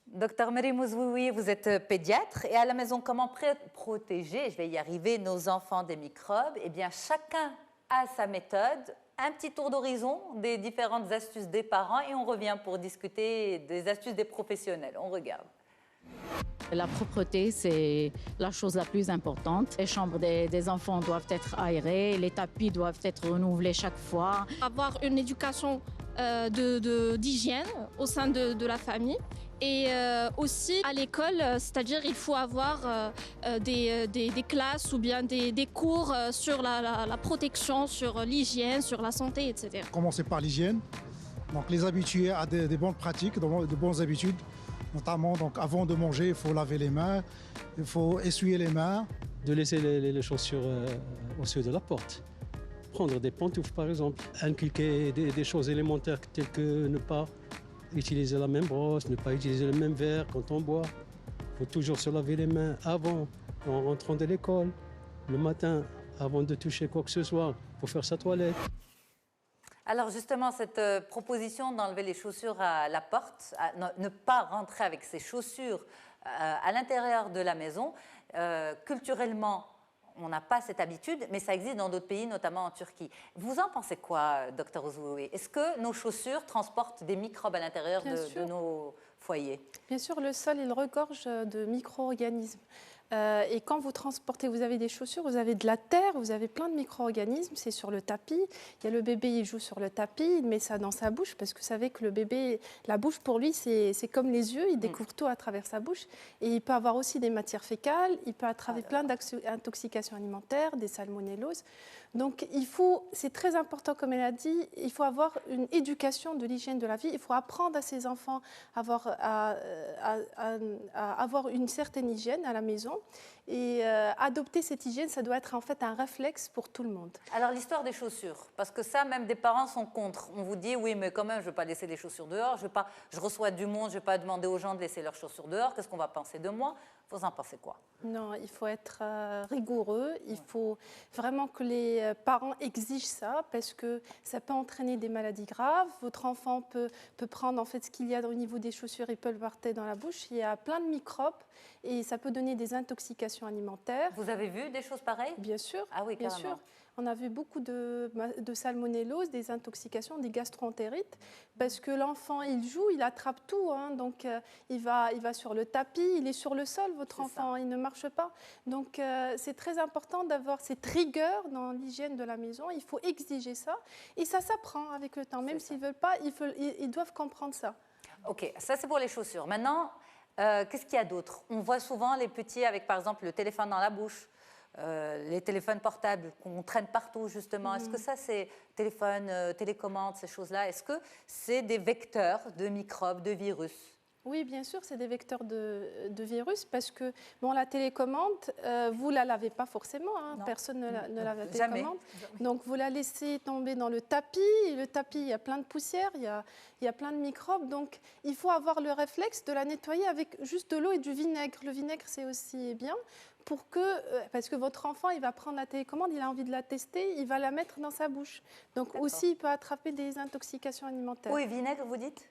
Docteur Meriem Ouzououi, vous êtes pédiatre et à la maison, comment protéger, je vais y arriver, nos enfants des microbes? Eh bien, chacun a sa méthode. Un petit tour d'horizon des différentes astuces des parents et on revient pour discuter des astuces des professionnels. On regarde. La propreté, c'est la chose la plus importante. Les chambres des enfants doivent être aérées, les tapis doivent être renouvelés chaque fois. Avoir une éducation d'hygiène au sein de la famille. Et aussi à l'école, c'est-à-dire il faut avoir des classes ou bien des cours sur la protection, sur l'hygiène, sur la santé, etc. Commencer par l'hygiène, donc les habituer à des bonnes pratiques, de bonnes habitudes. Notamment, donc, avant de manger, il faut laver les mains, il faut essuyer les mains. De laisser les chaussures au seuil de la porte. Prendre des pantoufles, par exemple. Inculquer des choses élémentaires telles que ne pas utiliser la même brosse, ne pas utiliser le même verre quand on boit. Il faut toujours se laver les mains avant, en rentrant de l'école, le matin, avant de toucher quoi que ce soit, pour faire sa toilette. Alors justement, cette proposition d'enlever les chaussures à la porte, ne pas rentrer avec ses chaussures à l'intérieur de la maison, culturellement, on n'a pas cette habitude, mais ça existe dans d'autres pays, notamment en Turquie. Vous en pensez quoi, Dr Ouzououi? Est-ce que nos chaussures transportent des microbes à l'intérieur de nos foyers? Bien sûr, le sol, il regorge de micro-organismes. Et quand vous transportez, vous avez des chaussures, vous avez de la terre, vous avez plein de micro-organismes, c'est sur le tapis. Il y a le bébé, il joue sur le tapis, il met ça dans sa bouche parce que vous savez que le bébé, la bouche pour lui, c'est comme les yeux, il découvre tout à travers sa bouche. Et il peut avoir aussi des matières fécales, il peut attraper plein d'intoxications alimentaires, des salmonelloses. Donc c'est très important, comme elle a dit, il faut avoir une éducation de l'hygiène de la vie, il faut apprendre à ses enfants à avoir une certaine hygiène à la maison. Et adopter cette hygiène, ça doit être en fait un réflexe pour tout le monde. Alors l'histoire des chaussures, parce que ça, même des parents sont contre. On vous dit, oui, mais quand même, je ne vais pas laisser les chaussures dehors, je reçois du monde, je ne vais pas demander aux gens de laisser leurs chaussures dehors, qu'est-ce qu'on va penser de moi? Vous en pensez quoi? Non, il faut être rigoureux, il faut vraiment que les parents exigent ça, parce que ça peut entraîner des maladies graves. Votre enfant peut prendre en fait ce qu'il y a au niveau des chaussures, il peut le porter dans la bouche, il y a plein de microbes et ça peut donner des intoxications alimentaires. Vous avez vu des choses pareilles? Bien sûr. Ah oui, bien carrément. sûr. On a vu beaucoup de salmonellose, des intoxications, des gastroentérites, parce que l'enfant, il joue, il attrape tout. Hein, donc, il va sur le tapis, il est sur le sol, votre enfant, il ne marche pas. Donc, c'est très important d'avoir cette rigueur dans l'hygiène de la maison. Il faut exiger ça. Et ça s'apprend avec le temps. Même s'ils ne veulent pas, ils doivent comprendre ça. OK, ça c'est pour les chaussures. Maintenant, qu'est-ce qu'il y a d'autre? On voit souvent les petits avec, par exemple, le téléphone dans la bouche. Les téléphones portables qu'on traîne partout, justement. Est-ce que ça, c'est téléphone, télécommande, ces choses-là, est-ce que c'est des vecteurs de microbes, de virus? Oui, bien sûr, c'est des vecteurs de virus parce que bon, la télécommande, vous ne la lavez pas forcément, hein, personne ne lave la télécommande. Donc vous la laissez tomber dans le tapis. Et le tapis, il y a plein de poussière, il y a plein de microbes. Donc il faut avoir le réflexe de la nettoyer avec juste de l'eau et du vinaigre. Le vinaigre, c'est aussi bien parce que votre enfant, il va prendre la télécommande, il a envie de la tester, il va la mettre dans sa bouche. Donc aussi, il peut attraper des intoxications alimentaires. Oui, vinaigre, vous dites ?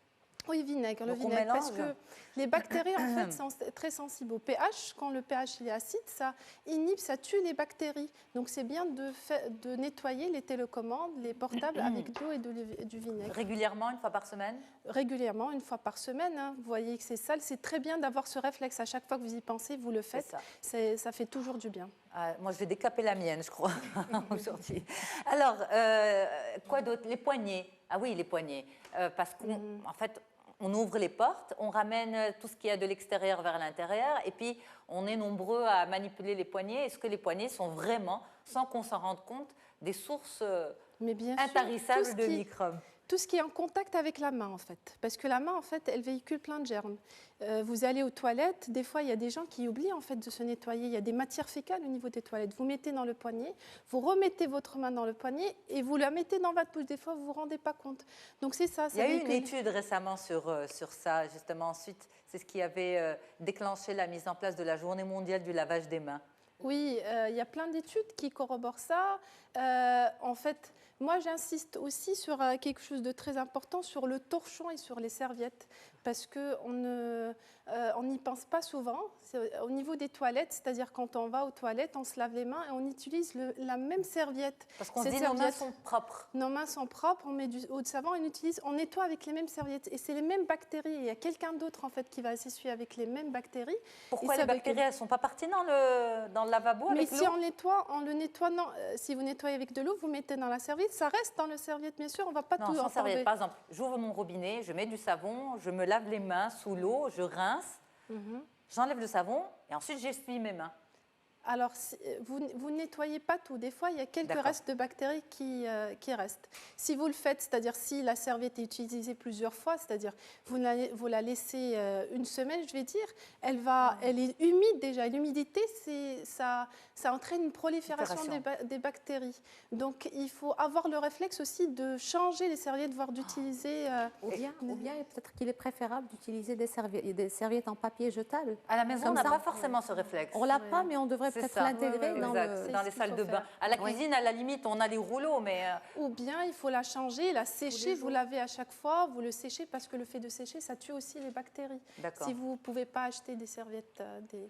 Oui, vinaigre, le Donc, on vinaigre, parce mélange. que les bactéries en fait sont très sensibles au pH. Quand le pH il est acide, ça inhibe, ça tue les bactéries. Donc c'est bien de nettoyer les télécommandes, les portables avec de l'eau et du vinaigre. Régulièrement, une fois par semaine ? Régulièrement, une fois par semaine. Hein. Vous voyez que c'est sale, c'est très bien d'avoir ce réflexe. À chaque fois que vous y pensez, vous le faites. Ça fait toujours du bien. Moi, je vais décaper la mienne, je crois, aujourd'hui. Alors, quoi d'autre ? Les poignets. Ah oui, les poignets. Parce qu'en fait, on ouvre les portes, on ramène tout ce qu'il y a de l'extérieur vers l'intérieur, et puis on est nombreux à manipuler les poignets. Est-ce que les poignets sont vraiment, sans qu'on s'en rende compte, des sources intarissables de microbes ? Tout ce qui est en contact avec la main, en fait. Parce que la main, en fait, elle véhicule plein de germes. Vous allez aux toilettes, des fois, il y a des gens qui oublient, en fait, de se nettoyer. Il y a des matières fécales au niveau des toilettes. Vous mettez dans le poignet, vous remettez votre main dans le poignet et vous la mettez dans votre bouche. Des fois, vous ne vous rendez pas compte. Donc, c'est ça. Il y a eu une étude récemment sur ça, justement. Ensuite, c'est ce qui avait déclenché la mise en place de la Journée mondiale du lavage des mains. Oui, il y a plein d'études qui corroborent ça. En fait, moi, j'insiste aussi sur quelque chose de très important, sur le torchon et sur les serviettes, parce qu'on n'y pense pas souvent. Au niveau des toilettes, c'est-à-dire quand on va aux toilettes, on se lave les mains et on utilise la même serviette. Parce qu'on se dit nos mains sont propres. Nos mains sont propres, on met du eau de savon, on nettoie avec les mêmes serviettes. Et c'est les mêmes bactéries. Il y a quelqu'un d'autre, en fait, qui va s'essuyer avec les mêmes bactéries. Pourquoi les bactéries, elles ne sont pas parties dans le lavabo avec l'eau ? Mais si on le nettoie, non. Si vous nettoyez avec de l'eau, vous mettez dans la serviette, ça reste dans la serviette, bien sûr, on ne va pas tout sans enlever. serviette. Par exemple, j'ouvre mon robinet, je mets du savon, je me lave les mains sous l'eau, je rince, j'enlève le savon et ensuite j'essuie mes mains. Alors, vous ne nettoyez pas tout. Des fois, il y a quelques restes de bactéries qui restent. Si vous le faites, c'est-à-dire si la serviette est utilisée plusieurs fois, c'est-à-dire vous la laissez une semaine, je vais dire, elle est humide déjà. Et l'humidité, ça entraîne une prolifération des bactéries. Donc, il faut avoir le réflexe aussi de changer les serviettes, voire d'utiliser... Ou bien peut-être qu'il est préférable d'utiliser des serviettes en papier jetable. À la maison, on n'a pas forcément ce réflexe. On ne l'a pas, mais on devrait peut-être l'intégrer dans les salles de bain. À la cuisine, à la limite, on a les rouleaux, mais... Ou bien, il faut la changer, la sécher, vous lavez à chaque fois, vous le séchez, parce que le fait de sécher, ça tue aussi les bactéries. Si vous ne pouvez pas acheter des serviettes...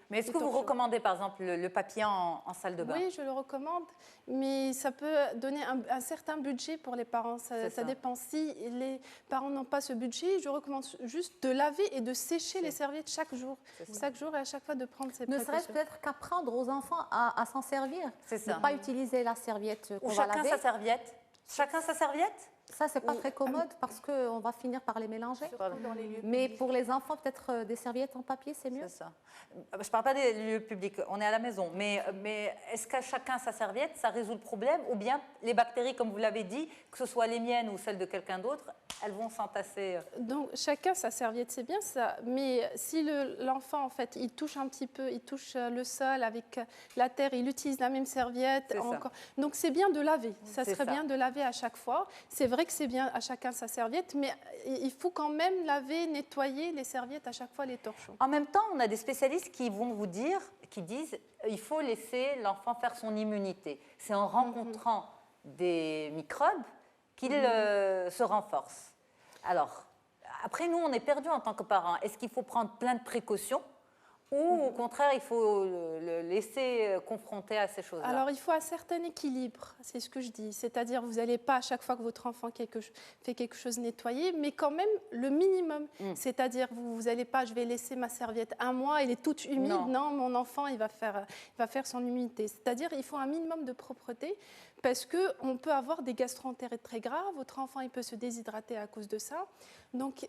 Mais est-ce que vous recommandez, par exemple, le papier en salle de bain ? Oui, je le recommande, mais ça peut donner un certain budget pour les parents. Ça dépend. Si les parents n'ont pas ce budget, je recommande juste de laver et de sécher les serviettes chaque jour. Chaque jour et à chaque fois de prendre ces précautions. Ne serait-ce peut-être qu'apprendre aux enfants à s'en servir. C'est ça. Ne pas utiliser la serviette qu'on va laver. Chacun sa serviette. Chacun sa serviette ? Ça, c'est pas très commode parce qu'on va finir par les mélanger. Mais pour les enfants, peut-être des serviettes en papier, c'est mieux. C'est ça. Je ne parle pas des lieux publics, on est à la maison. Mais est-ce qu'à chacun sa serviette, ça résout le problème ? Ou bien les bactéries, comme vous l'avez dit, que ce soit les miennes ou celles de quelqu'un d'autre, elles vont s'entasser. Donc chacun sa serviette, c'est bien ça. Mais si l'enfant, en fait, il touche un petit peu, il touche le sol avec la terre, il utilise la même serviette. Donc c'est bien de laver. Ça serait bien de laver à chaque fois. C'est vrai que c'est bien à chacun sa serviette, mais il faut quand même laver, nettoyer les serviettes à chaque fois, les torchons. En même temps, on a des spécialistes qui vont vous dire, qui disent, il faut laisser l'enfant faire son immunité. C'est en rencontrant des microbes qu'il se renforce. Alors, après, nous, on est perdus en tant que parents. Est-ce qu'il faut prendre plein de précautions ou au contraire, il faut le laisser confronter à ces choses-là? Alors, il faut un certain équilibre, c'est ce que je dis. C'est-à-dire, vous n'allez pas, à chaque fois que votre enfant fait quelque chose, nettoyer, mais quand même le minimum. C'est-à-dire, vous n'allez pas, je vais laisser ma serviette un mois, elle est toute humide. Non, mon enfant, il va faire son humidité. C'est-à-dire, il faut un minimum de propreté parce qu'on peut avoir des gastro-entérites très graves. Votre enfant, il peut se déshydrater à cause de ça. Donc,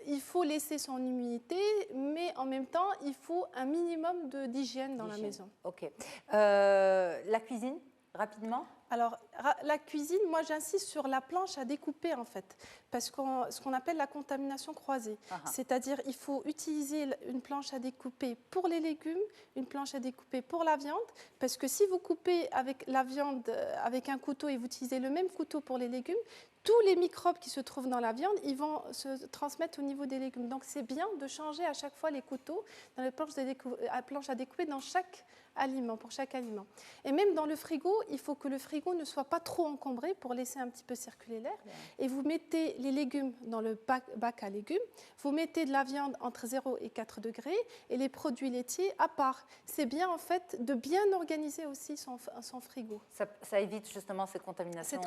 il faut laisser son humidité, mais en même temps, il faut un minimum d'hygiène dans la maison. Ok. La cuisine, rapidement? Alors, la cuisine, moi j'insiste sur la planche à découper en fait, parce que ce qu'on appelle la contamination croisée. C'est-à-dire il faut utiliser une planche à découper pour les légumes, une planche à découper pour la viande, parce que si vous coupez avec la viande avec un couteau et vous utilisez le même couteau pour les légumes, tous les microbes qui se trouvent dans la viande, ils vont se transmettre au niveau des légumes. Donc c'est bien de changer à chaque fois les couteaux dans les planches à découper dans chaque aliment, pour chaque aliment. Et même dans le frigo, il faut que le frigo ne soit pas trop encombré pour laisser un petit peu circuler l'air. Et vous mettez les légumes dans le bac à légumes, vous mettez de la viande entre 0 et 4 degrés et les produits laitiers à part. C'est bien en fait de bien organiser aussi son frigo. Ça évite justement ces contaminations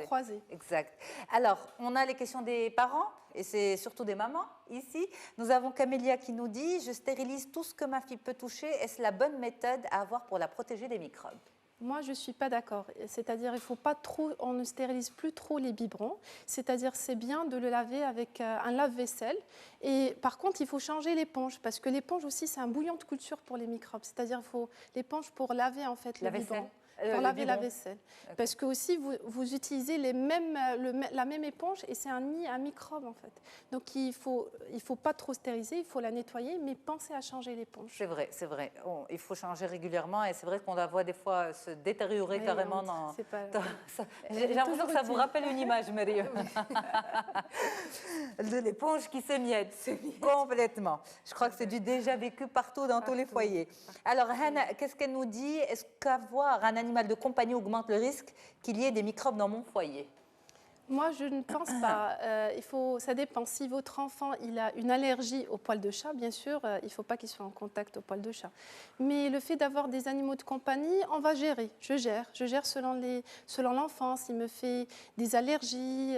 croisées. Exact. Alors, on a les questions des parents et c'est surtout des mamans ici. Nous avons Camélia qui nous dit « Je stérilise tout ce que ma fille peut toucher. Est-ce la bonne méthode à avoir pour la protéger des microbes ?» Moi, je ne suis pas d'accord. C'est-à-dire, il faut pas trop, on ne stérilise plus trop les biberons. C'est-à-dire, c'est bien de le laver avec un lave-vaisselle. Et par contre, il faut changer l'éponge parce que l'éponge aussi, c'est un bouillon de culture pour les microbes. C'est-à-dire, il faut l'éponge pour laver en fait le biberon. Pour laver la vaisselle. Okay. Parce que aussi, vous utilisez la même éponge et c'est un nid à microbes en fait. Donc il faut pas trop stériliser, il faut la nettoyer, mais pensez à changer l'éponge. C'est vrai, c'est vrai. Il faut changer régulièrement et c'est vrai qu'on la voit des fois se détériorer carrément. J'ai l'impression que ça vous rappelle une image, Marie. De l'éponge qui s'émiette complètement. Je crois que c'est du déjà vécu partout dans tous les foyers. Alors, Hana, qu'est-ce qu'elle nous dit? Est-ce qu'avoir un animal de compagnie augmente le risque qu'il y ait des microbes dans mon foyer? Moi, je ne pense pas. Ça dépend. Si votre enfant il a une allergie au poil de chat, bien sûr, il ne faut pas qu'il soit en contact au poil de chat. Mais le fait d'avoir des animaux de compagnie, on va gérer. Je gère selon l'enfant. S'il me fait des allergies,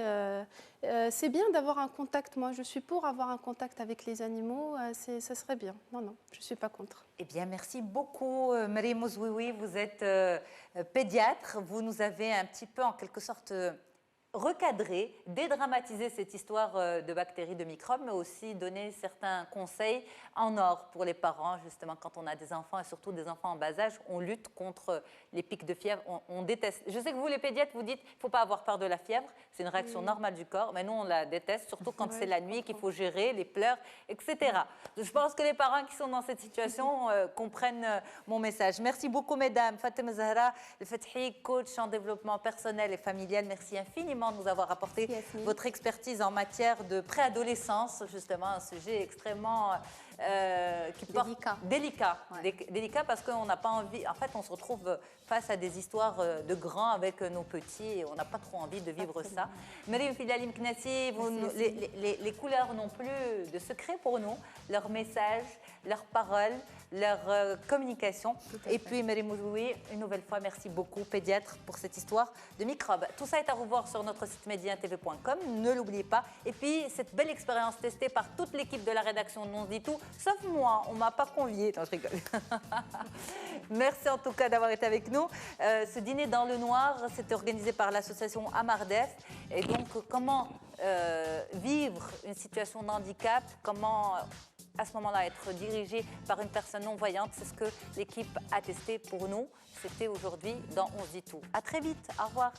c'est bien d'avoir un contact. Moi, je suis pour avoir un contact avec les animaux. Ça serait bien. Non, je ne suis pas contre. Eh bien, merci beaucoup, Marie Mouzouioui. Vous êtes pédiatre. Vous nous avez un petit peu, en quelque sorte, recadrer, dédramatiser cette histoire de bactéries, de microbes, mais aussi donner certains conseils en or pour les parents, justement, quand on a des enfants, et surtout des enfants en bas âge, on lutte contre les pics de fièvre, on déteste. Je sais que vous, les pédiatres, vous dites qu'il ne faut pas avoir peur de la fièvre, c'est une réaction normale du corps, mais nous, on la déteste, surtout quand c'est la nuit, qu'il faut gérer, les pleurs, etc. Je pense que les parents qui sont dans cette situation comprennent mon message. Merci beaucoup, mesdames. Fatima Zahra, El Fethi, coach en développement personnel et familial, merci infiniment de nous avoir apporté votre expertise en matière de préadolescence, justement, un sujet extrêmement délicat parce qu'on n'a pas envie, en fait on se retrouve face à des histoires de grands avec nos petits et on n'a pas trop envie de vivre ça. Marie Filali Mknassi, les couleurs n'ont plus de secret pour nous, leurs messages, leurs paroles, leur communication. Et puis Marie Mouzouioui, une nouvelle fois, merci beaucoup, pédiatre, pour cette histoire de microbes. Tout ça est à revoir sur notre site mediatv.com, ne l'oubliez pas. Et puis cette belle expérience testée par toute l'équipe de la rédaction de On se dit tout, sauf moi, on ne m'a pas conviée. Non, je rigole. Merci en tout cas d'avoir été avec nous. Ce dîner dans le noir, c'était organisé par l'association Amardef. Et donc, comment vivre une situation de handicap, comment à ce moment-là être dirigé par une personne non-voyante, c'est ce que l'équipe a testé pour nous. C'était aujourd'hui dans On se dit tout. À très vite, au revoir.